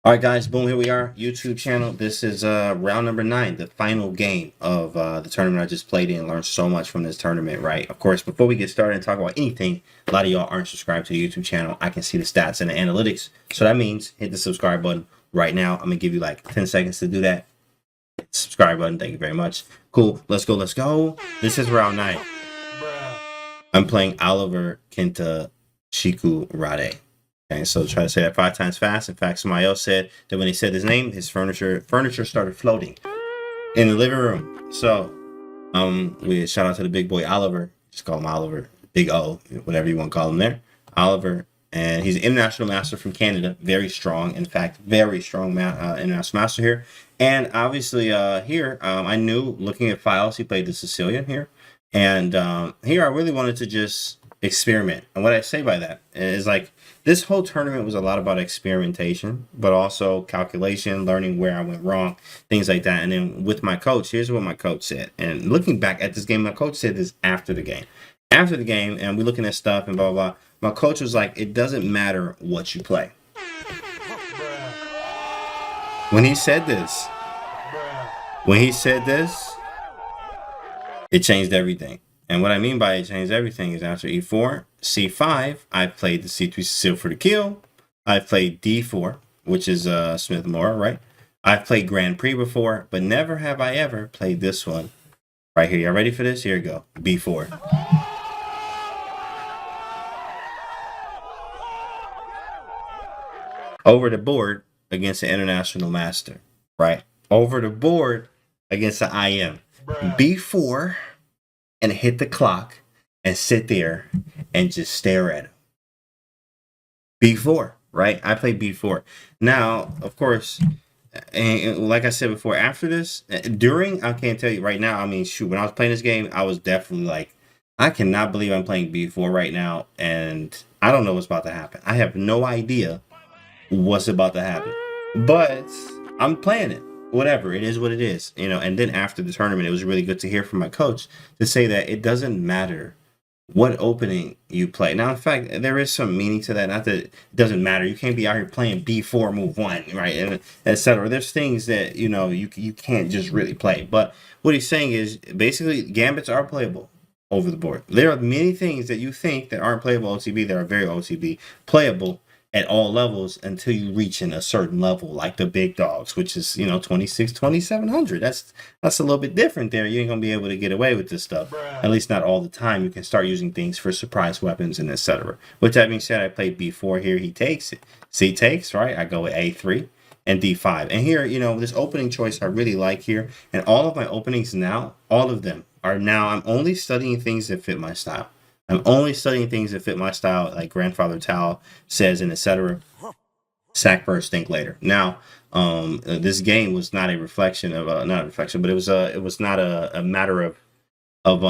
All right, guys, boom, here we are, YouTube channel. This is round number 9, the final game of the tournament I just played in. Learned so much from this tournament, right? Of course, before we get started and talk about anything, a lot of y'all aren't subscribed to the YouTube channel. I can see the stats and the analytics. So that means hit the subscribe button right now. I'm going to give you like 10 seconds to do that. Hit the subscribe button. Thank you very much. Cool. Let's go. Let's go. This is round 9. I'm playing Oliver Kenta Shiku Rade. Okay, so try to say that 5 times fast. In fact, somebody else said that when he said his name, his furniture started floating in the living room. So we shout out to the big boy Oliver. Just call him Oliver, Big O, whatever you want to call him there. Oliver, and he's an international master from Canada. Very strong, in fact, very strong international master here. And obviously here, I knew looking at files, he played the Sicilian here. And here I really wanted to just experiment. And what I say by that is like, this whole tournament was a lot about experimentation, but also calculation, learning where I went wrong, things like that. And then with my coach, here's what my coach said. And looking back at this game, my coach said this after the game. After the game, and we're looking at stuff and blah, blah, blah. My coach was like, it doesn't matter what you play. When he said this, it changed everything. And what I mean by it changed everything is after e4, c5, I played the c3 Sicilian for the kill. I played d4, which is Smith Mora, right? I've played Grand Prix before, but never have I ever played this one right here. Y'all ready for this? Here we go. b4. Over the board against the international master, right? Over the board against the IM. b4. And hit the clock and sit there and just stare at him. b4, right? I played b4. Now, of course, and like I said before, after this, during, I can't tell you right now, I mean, shoot, when I was playing this game, I was definitely like, I cannot believe I'm playing b4 right now, and I don't know what's about to happen. I have no idea what's about to happen, but I'm playing it. Whatever, it is what it is, you know. And then after the tournament, it was really good to hear from my coach to say that it doesn't matter what opening you play. Now, in fact, there is some meaning to that. Not that it doesn't matter. You can't be out here playing b4 move 1, right, and etc. There's things that, you know, you can't just really play. But what he's saying is basically gambits are playable over the board. There are many things that you think that aren't playable OTB that are very OTB playable at all levels until you reach in a certain level, like the big dogs, which is, you know, 2700. That's a little bit different there. You ain't gonna be able to get away with this stuff, at least not all the time. You can start using things for surprise weapons and etc. With that being said, I played b4 here. He takes it. C takes, right? I go with a3 and d5. And here, you know, this opening choice I really like here. And all of my openings now, all of them are now, I'm only studying things that fit my style. I'm only studying things that fit my style, like Grandfather Tao says, and etc. Sack first, think later. Now, this game was not a reflection of not a reflection, but it was not a matter of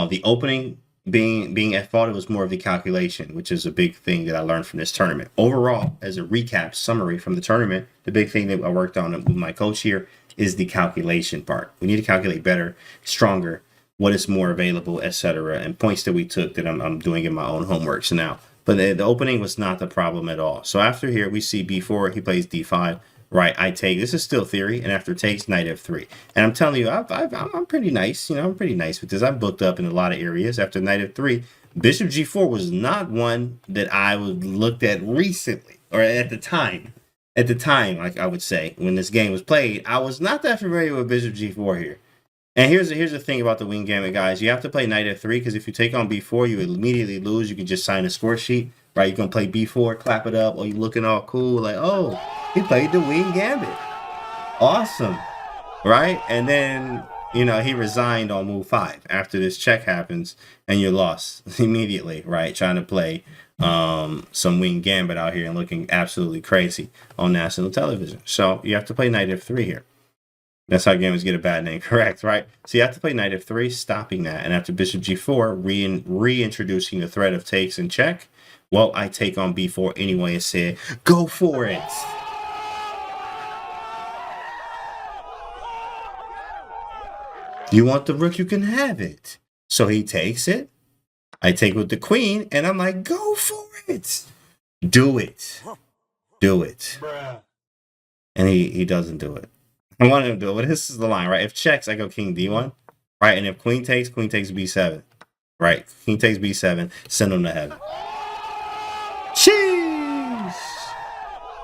the opening being at fault. It was more of the calculation, which is a big thing that I learned from this tournament. Overall, as a recap summary from the tournament, the big thing that I worked on with my coach here is the calculation part. We need to calculate better, stronger, what is more available, etc., and points that we took that I'm doing in my own homework. So now, but the opening was not the problem at all. So after here, we see b4, he plays d5, right? I take, this is still theory, and after takes, knight f3. And I'm telling you, I'm pretty nice, you know, I'm pretty nice with this. I've booked up in a lot of areas. After knight f3, bishop g4 was not one that I looked at recently, or at the time. At the time, like I would say, when this game was played, I was not that familiar with bishop g4 here. And here's the thing about the wing gambit, guys. You have to play knight f3 because if you take on b4, you immediately lose. You can just sign a score sheet, right? You can play b4, clap it up, or you looking all cool, like, oh, he played the wing gambit. Awesome, right? And then, you know, he resigned on move 5 after this check happens, and you're lost immediately, right? Trying to play some wing gambit out here and looking absolutely crazy on national television. So you have to play knight f3 here. That's how gamers get a bad name, correct, right? So you have to play knight f3, stopping that. And after bishop g4, reintroducing the threat of takes and check. Well, I take on b4 anyway and said, go for it. You want the rook, you can have it. So he takes it. I take with the queen, and I'm like, go for it. Do it. Do it. and he doesn't do it. I wanted him to do it, but this is the line, right? If checks, I go king d1, right? And if queen takes b7, right? King takes b7, send him to heaven. Jeez!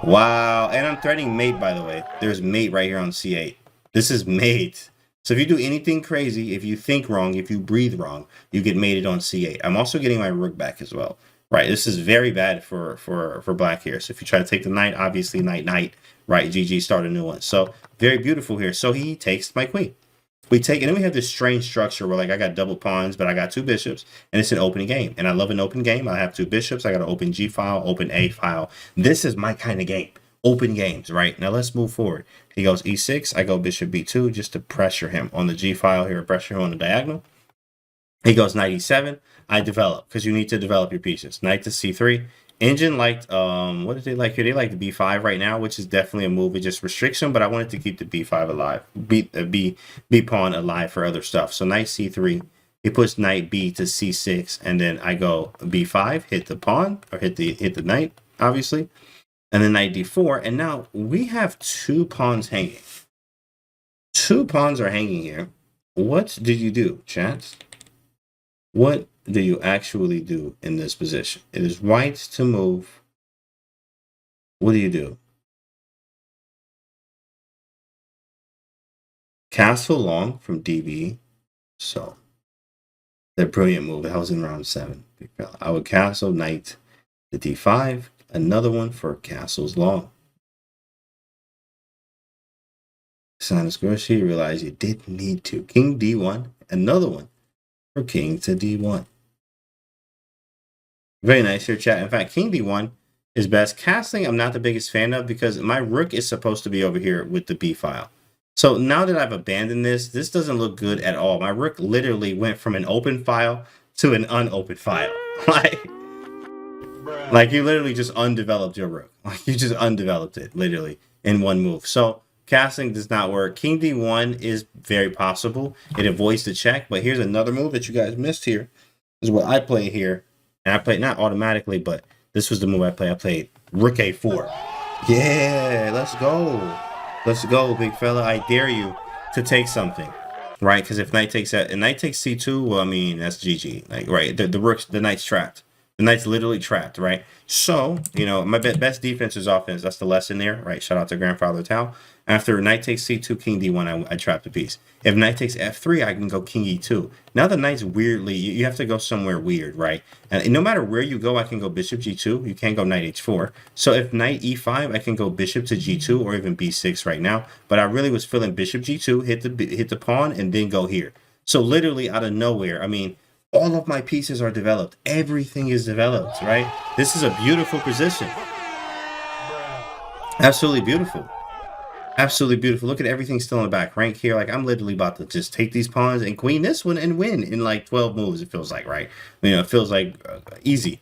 Wow, and I'm threatening mate, by the way. There's mate right here on c8. This is mate. So if you do anything crazy, if you think wrong, if you breathe wrong, you get mated on c8. I'm also getting my rook back as well, right? This is very bad for black here. So if you try to take the knight, obviously knight, right? GG, start a new one. So very beautiful here. So he takes my queen. We take, and then we have this strange structure where, like, I got double pawns, but I got 2 bishops, and it's an open game. And I love an open game. I have 2 bishops. I got an open G file, open A file. This is my kind of game. Open games, right? Now let's move forward. He goes E6. I go bishop B2 just to pressure him on the G file here, pressure him on the diagonal. He goes knight E7. I develop, because you need to develop your pieces. Knight to C3. Engine liked, what did they like here? They like the B5 right now, which is definitely a move. It just restricts them, but I wanted to keep the B5 alive, B pawn alive for other stuff. So knight C3, he puts knight B to C6, and then I go B5, hit the pawn, or hit the knight, obviously, and then knight D4, and now we have 2 pawns hanging. 2 pawns are hanging here. What did you do, chat? What do you actually do in this position? It is white to move. What do you do? Castle long from DB. So, the brilliant move. That was in round 7. I would castle knight to D5. Another one for castles long. Sinus Groshi realized you didn't need to. King D1. Another one for king to D1. Very nice here, chat. In fact, king d1 is best. Castling, I'm not the biggest fan of, because my rook is supposed to be over here with the b file. So now that I've abandoned this doesn't look good at all. My rook literally went from an open file to an unopened file. Like you literally just undeveloped your rook. Like you just undeveloped it, literally, in one move. So castling does not work. King d1 is very possible. It avoids the check, but here's another move that you guys missed here. This is what I play here. And I played, not automatically, but this was the move I played. I played rook a4. Yeah, let's go. Let's go, big fella. I dare you to take something, right? Because if knight takes that, and knight takes c2, well, I mean, that's GG. Like, right, the knight's trapped. The knight's literally trapped, right? So, you know, my best defense is offense. That's the lesson there, right? Shout out to Grandfather Tao. After knight takes c2, king d1, I trap the piece. If knight takes f3, I can go king e2. Now the knight's weirdly, you have to go somewhere weird, right? And no matter where you go, I can go bishop g2. You can't go knight h4. So if knight e5, I can go bishop to g2 or even b6 right now. But I really was feeling bishop g2, hit the pawn, and then go here. So literally out of nowhere, I mean, all of my pieces are developed. Everything is developed, right? This is a beautiful position. Absolutely beautiful. Absolutely beautiful. Look at everything still in the back rank here. Like, I'm literally about to just take these pawns and queen this one and win in like 12 moves, it feels like, right? You know, it feels like easy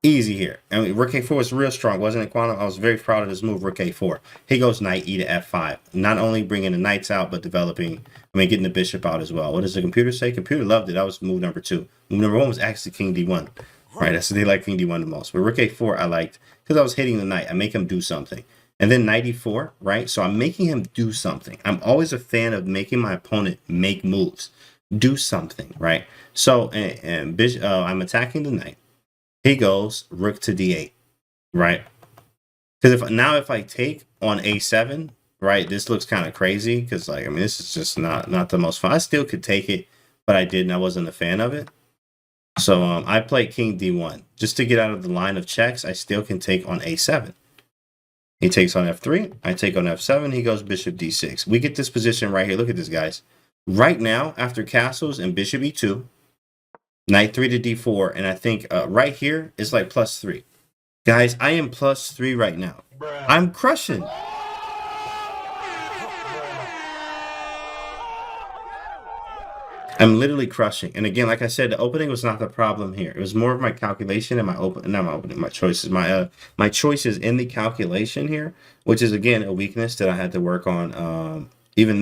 here. I mean, rook a4 was real strong, wasn't it, Quantum? I was very proud of this move, rook a4. He goes knight e to f5. Not only bringing the knights out, but getting the bishop out as well. What does the computer say? Computer loved it. That was move number 2. Move number 1 was actually king d1, right? That's what they like, king d1 the most. But rook a4 I liked because I was hitting the knight. I make him do something. And then knight e4, right? So I'm making him do something. I'm always a fan of making my opponent make moves, do something, right? So I'm attacking the knight. He goes rook to d8, right? Because if I take on a7, right, this looks kind of crazy because, like, I mean, this is just not the most fun. I still could take it, but I didn't. I wasn't a fan of it. So I play king d1 just to get out of the line of checks. I still can take on a7. He takes on f3. I take on f7. He goes bishop d6. We get this position right here. Look at this, guys. Right now, after castles and bishop e2, knight 3 to d4, and I think right here is like +3. Guys, I am +3 right now. I'm crushing. I'm literally crushing. And again, like I said, the opening was not the problem here. It was more of my calculation and my choices. My choices in the calculation here, which is again a weakness that I had to work on. Even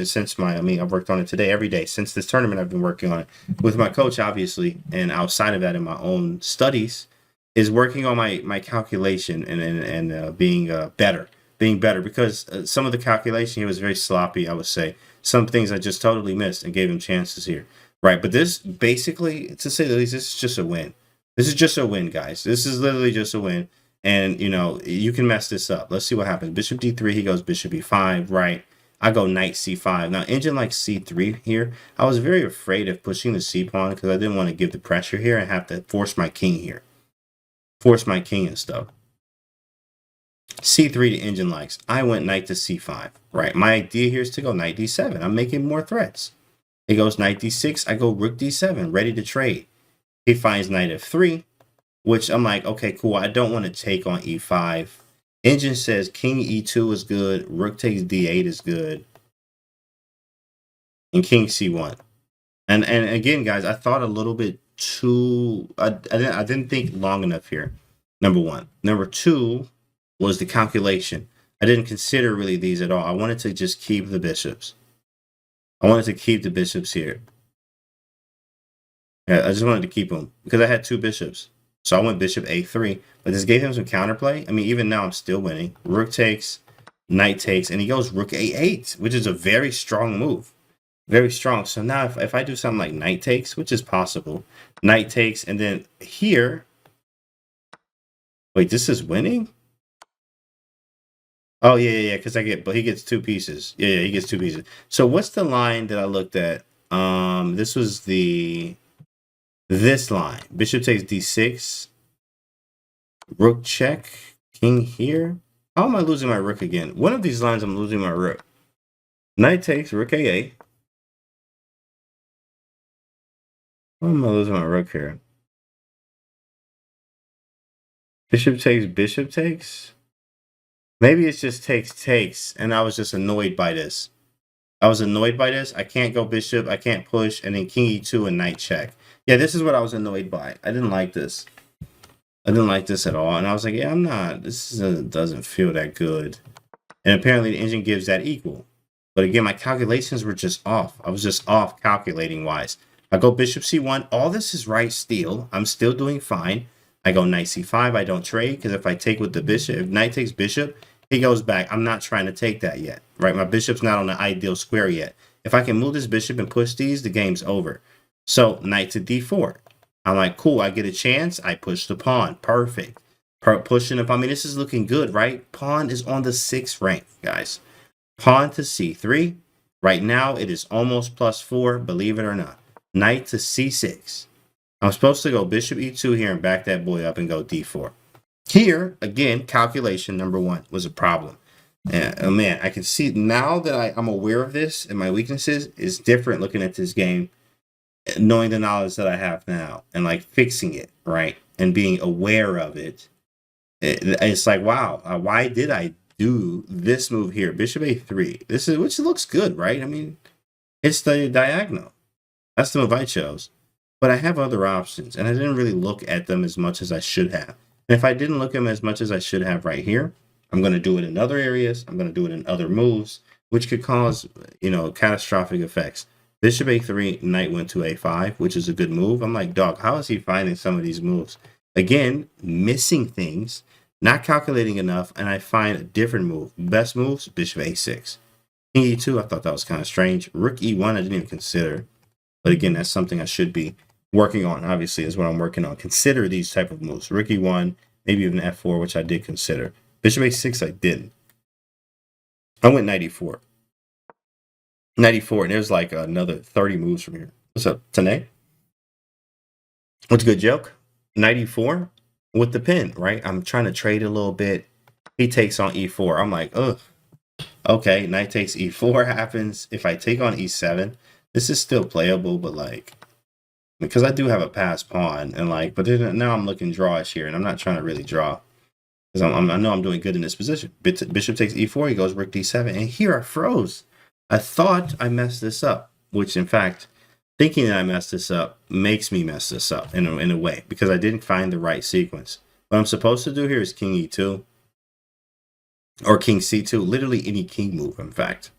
since I've worked on it today, every day since this tournament. I've been working on it with my coach, obviously, and outside of that, in my own studies, is working on my calculation and being better, being better, because some of the calculation here was very sloppy, I would say. Some things I just totally missed and gave him chances here. Right, but this basically, to say the least, this is just a win. This is just a win, guys. This is literally just a win. And, you know, you can mess this up. Let's see what happens. Bishop d3, he goes bishop e5, right? I go knight c5. Now, engine like c3 here. I was very afraid of pushing the c pawn because I didn't want to give the pressure here and have to force my king here. Force my king and stuff. c3 the engine likes. I went knight to c5, right? My idea here is to go knight d7. I'm making more threats. He goes knight d6. I go rook d7, ready to trade. He finds knight f3, which I'm like, okay, cool. I don't want to take on e5. Engine says king e2 is good. Rook takes d8 is good. And king c1. And again, guys, I thought a little bit too... I didn't think long enough here, number one. Number two was the calculation. I didn't consider really these at all. I wanted to just keep the bishops. I wanted to keep the bishops here. Yeah, I just wanted to keep them because I had two bishops. So I went bishop a3, but this gave him some counterplay. I mean, even now I'm still winning. Rook takes, knight takes, and he goes rook a8, which is a very strong move. Very strong. So now if I do something like knight takes, which is possible, knight takes, and then here, wait, this is winning? Oh, yeah, because but he gets two pieces. Yeah, he gets two pieces. So what's the line that I looked at? This was this line. Bishop takes d6. Rook check. King here. How am I losing my rook again? One of these lines I'm losing my rook. Knight takes, rook a8. How am I losing my rook here? Bishop takes. Maybe it's just takes, and I was just annoyed by this. I can't go bishop, I can't push, and then king e2 and knight check. Yeah, this is what I was annoyed by. I didn't like this. I didn't like this at all. And I was like, yeah, I'm not. This doesn't feel that good. And apparently the engine gives that equal. But again, my calculations were just off. I was just off calculating wise. I go bishop c1. All this is right still. I'm still doing fine. I go knight c5. I don't trade because if I take with the bishop, if knight takes bishop, he goes back. I'm not trying to take that yet, right? My bishop's not on the ideal square yet. If I can move this bishop and push these, the game's over. So knight to d4. I'm like, cool, I get a chance. I push the pawn. Perfect. Pushing up. I mean, this is looking good, right? Pawn is on the 6th rank, guys. Pawn to c3. Right now, it is almost +4, believe it or not. Knight to c6. I'm supposed to go bishop e2 here and back that boy up and go d4. Here, again, calculation number one was a problem. And, oh man, I can see now that I'm aware of this and my weaknesses is different looking at this game, knowing the knowledge that I have now and like fixing it, right? And being aware of it. It's like, wow, why did I do this move here? Bishop a3. Which looks good, right? I mean, it's the diagonal. That's the move I chose. But I have other options, and I didn't really look at them as much as I should have. And if I didn't look at them as much as I should have right here, I'm going to do it in other areas. I'm going to do it in other moves, which could cause, catastrophic effects. Bishop a3, knight went to a5, which is a good move. I'm like, dog, how is he finding some of these moves? Again, missing things, not calculating enough, and I find a different move. Best moves, bishop a6. King e2, I thought that was kind of strange. Rook e1, I didn't even consider. But again, that's something I should be working on, obviously, is what I'm working on. Consider these type of moves. Rook e1, maybe even f4, which I did consider. Bishop a6, I didn't. I went knight e4. Knight e4, and there's like another 30 moves from here. What's up, Tanae? What's a good joke? Knight e4 with the pin, right? I'm trying to trade a little bit. He takes on e4. I'm like, ugh. Okay, knight takes e4 happens. If I take on e7, this is still playable, but like, because I do have a passed pawn, and like, but then now I'm looking drawish here, and I'm not trying to really draw. Because I know I'm doing good in this position. Bishop takes e4, he goes rook d7, and here I froze. I thought I messed this up, which in fact, thinking that I messed this up makes me mess this up in a way, because I didn't find the right sequence. What I'm supposed to do here is king e2, or king c2, literally any king move, in fact.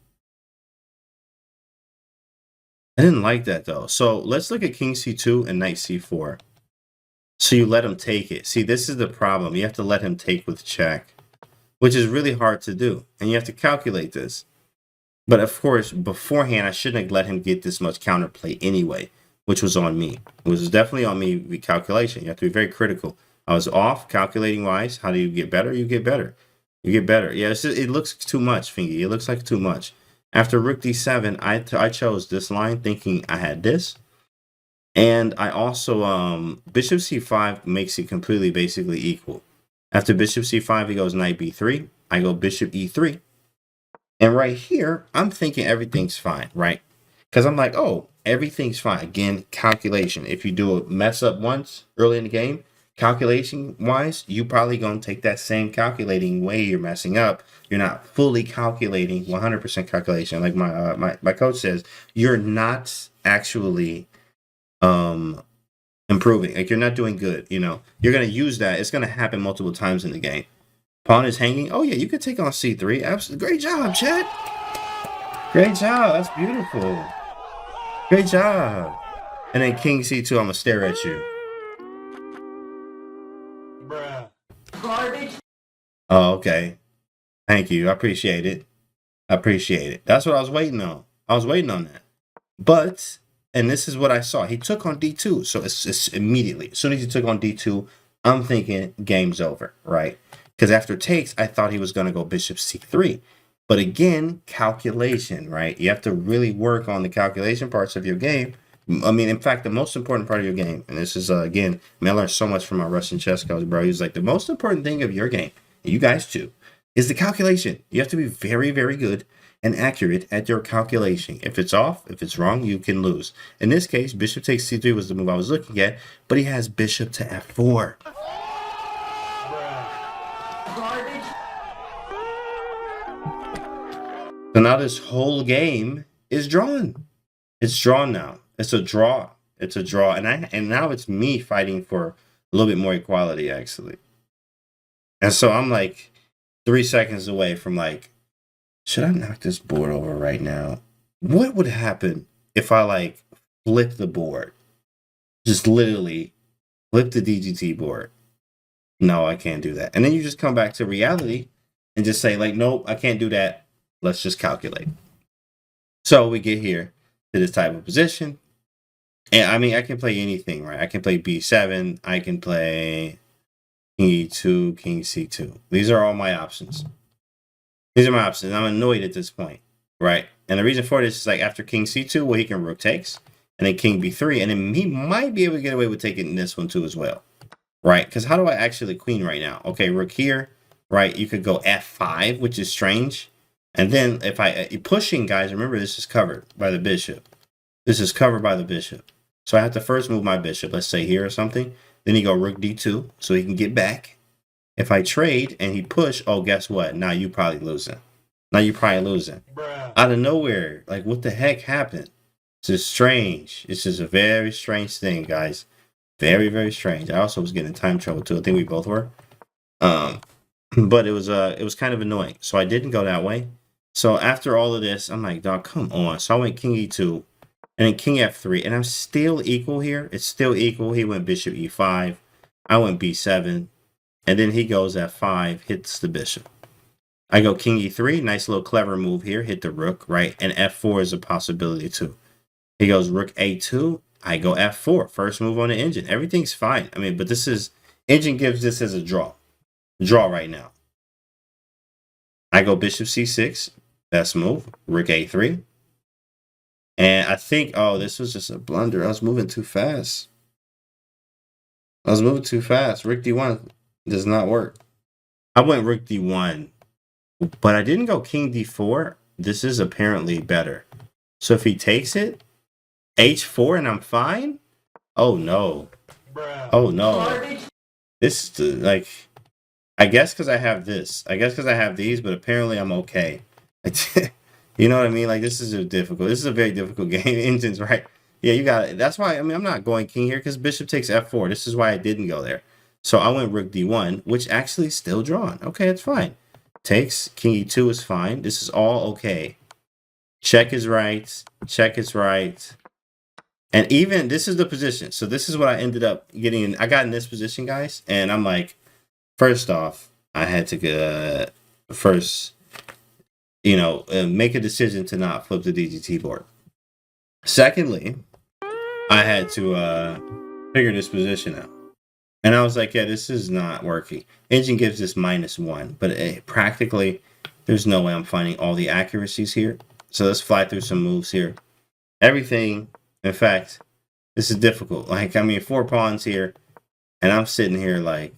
I didn't like that though. So let's look at king c2 and knight c4. So you let him take it. See, this is the problem. You have to let him take with check, which is really hard to do. And you have to calculate this. But of course, beforehand, I shouldn't have let him get this much counterplay anyway, which was on me. It was definitely on me with calculation. You have to be very critical. I was off calculating wise. How do you get better? You get better. You get better. Yeah, it looks too much, Fingy. It looks like too much. After rook d7, I chose this line thinking I had this. And I also, bishop c5 makes it completely basically equal. After bishop c5, he goes knight b3. I go bishop e3. And right here, I'm thinking everything's fine, right? Because I'm like, oh, everything's fine. Again, calculation. If you do a mess up once early in the game, calculation-wise, you probably going to take that same calculating way you're messing up. You're not fully calculating, 100% calculation. Like my coach says, you're not actually improving. Like, you're not doing good, you know. You're going to use that. It's going to happen multiple times in the game. Pawn is hanging. Oh, yeah, you could take on c3. Absolutely. Great job, Chad. Great job. That's beautiful. Great job. And then king c2, I'm going to stare at you. Bruh. Garbage. Oh, okay. Thank you. I appreciate it. I appreciate it. That's what I was waiting on. I was waiting on that. But, and this is what I saw. He took on d2. So it's immediately. As soon as he took on d2, I'm thinking game's over, right? Because after takes, I thought he was going to go bishop c3. But again, calculation, right? You have to really work on the calculation parts of your game. I mean, in fact, the most important part of your game, and this is, again, I learned so much from my Russian chess coach, bro. He was like, the most important thing of your game, you guys too, is the calculation. You have to be very, very good and accurate at your calculation. If it's off, if it's wrong, you can lose. In this case, bishop takes c3 was the move I was looking at, but he has bishop to f4. So now this whole game is drawn. It's drawn now. It's a draw. It's a draw. And now it's me fighting for a little bit more equality, actually. And so I'm like 3 seconds away from like, should I knock this board over right now? What would happen if I like flip the board? Just literally flip the DGT board. No, I can't do that. And then you just come back to reality and just say like, nope, I can't do that. Let's just calculate. So we get here to this type of position. And I mean, I can play anything, right? I can play b7. I can play king e2, king c2. These are all my options. These are my options. I'm annoyed at this point, right? And the reason for this is like after king c2, well, he can rook takes. And then king b3. And then he might be able to get away with taking this one too as well, right? Because how do I actually queen right now? Okay, rook here, right? You could go f5, which is strange. And then if pushing, guys, remember this is covered by the bishop. This is covered by the bishop. So I have to first move my bishop, let's say here or something. Then he go rook d2 so he can get back. If I trade and he push, oh, guess what? Now you probably losing. Now you probably losing. Bruh. Out of nowhere. Like, what the heck happened? It's just strange. It's just a very strange thing, guys. Very, very strange. I also was getting in time trouble too. I think we both were. But it was kind of annoying. So I didn't go that way. So after all of this, I'm like, dog, come on. So I went king e2 and then king f3. And I'm still equal here. It's still equal. He went bishop e5. I went b7. And then he goes f5, hits the bishop. I go king e3. Nice little clever move here. Hit the rook, right? And f4 is a possibility too. He goes rook a2. I go f4. First move on the engine. Everything's fine. I mean, but this is, engine gives this as a draw. Draw right now. I go bishop c6. Best move. Rook a3. And I think, oh, this was just a blunder. I was moving too fast. Rook d1 does not work. I went rook d1. But I didn't go king d4. This is apparently better. So if he takes it, h4 and I'm fine? Oh, no. Oh, no. This is like... I guess because I have this. I guess because I have these, but apparently I'm okay. You know what I mean? Like, this is a very difficult game. Engines, right? Yeah, you got it. That's why, I mean, I'm not going king here because bishop takes f4. This is why I didn't go there. So I went rook d1, which actually is still drawn. Okay, it's fine. Takes, king e2 is fine. This is all okay. Check is right. Check is right. And even, this is the position. So this is what I ended up getting in. I got in this position, guys. And I'm like, first off, I had to first, you know, make a decision to not flip the DGT board. Secondly, I had to figure this position out. And I was like, yeah, this is not working. Engine gives this -1, but practically there's no way I'm finding all the accuracies here. So let's fly through some moves here. Everything, in fact, this is difficult. Like, I mean, 4 pawns here, and I'm sitting here like,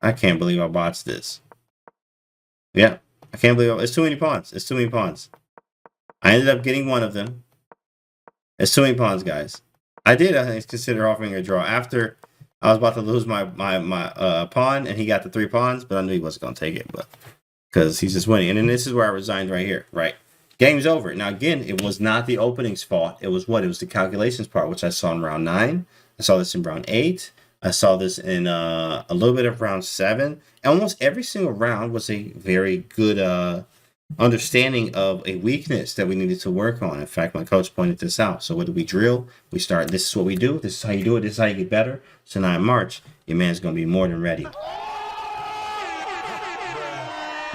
I can't believe I botched this. Yeah, I can't believe it's too many pawns. It's too many pawns. I ended up getting one of them. It's too many pawns, guys. I did consider offering a draw after I was about to lose my pawn, and he got the 3 pawns, but I knew he wasn't going to take it, but because he's just winning. And then this is where I resigned right here, right? Game's over. Now, again, it was not the opening's fault. It was what? It was the calculations part, which I saw in round 9. I saw this in round 8. I saw this in a little bit of round 7. Almost every single round was a very good understanding of a weakness that we needed to work on. In fact, my coach pointed this out. So what do we drill? We start, this is what we do. This is how you do it. This is how you get better. So now in March, your man's going to be more than ready.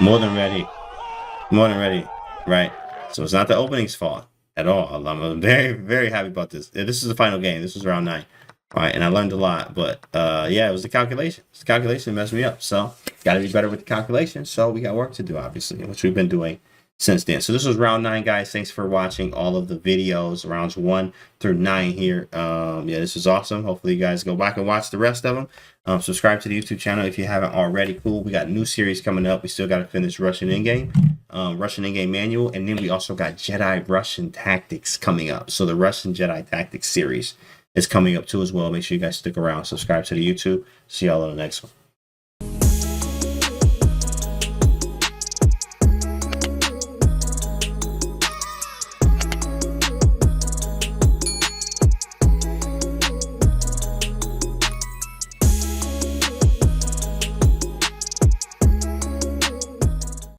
More than ready. More than ready. Right? So it's not the opening's fault at all. I'm very, very happy about this. This is the final game. This was round 9. All right, and I learned a lot, but yeah, it was the calculation. The calculation messed me up, so got to be better with the calculation. So we got work to do, obviously, which we've been doing since then. So this was round 9, guys. Thanks for watching all of the videos, rounds 1 through 9 here. Yeah, this was awesome. Hopefully you guys go back and watch the rest of them. Subscribe to the YouTube channel if you haven't already. Cool. We got new series coming up. We still got to finish Russian Endgame, Russian Endgame manual, and then we also got Jedi Russian Tactics coming up. So the Russian Jedi Tactics series is coming up too as well. Make sure you guys stick around. Subscribe to the YouTube. See y'all on the next one.